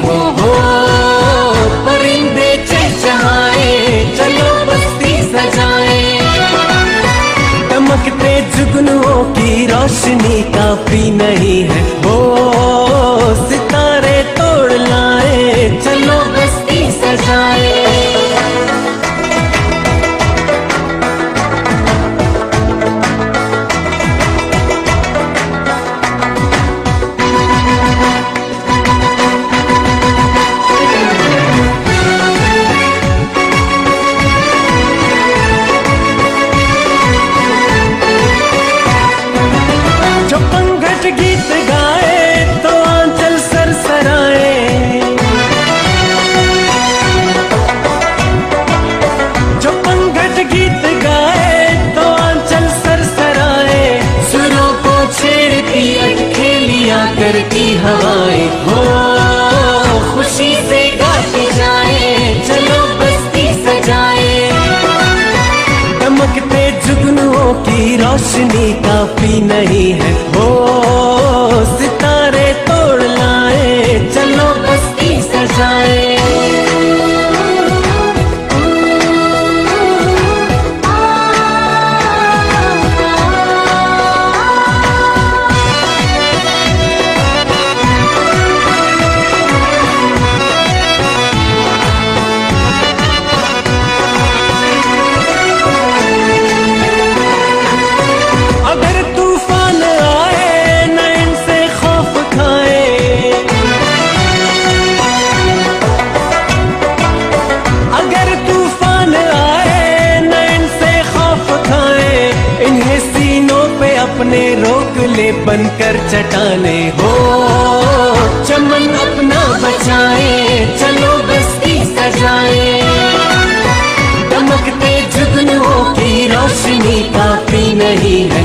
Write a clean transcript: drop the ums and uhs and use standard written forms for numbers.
हो परिंदे चहचहाए, चलो बस्ती सजाए। चमकते जुगनुओं की रोशनी काफी नहीं है, वो सितारे तोड़ लाए, चलो बस्ती सजाए। गीत गाए तो आंचल सरसराए, जो पंगट गीत गाए तो आंचल सरसराए। सुरों को छेड़ती अटखेलियां करती हवाएं, हो खुशी से गाते जाए, चलो बस्ती सजाए। चमकते जुगनुओं की रोशनी काफी नहीं है, वो सितारे तोड़ लाए, चलो बस्ती सजाए। अपने रोक ले बनकर चटाने, हो चमन अपना बचाए, चलो बस्ती सजाए। चमकते जुगनुओं की रोशनी काफी नहीं है,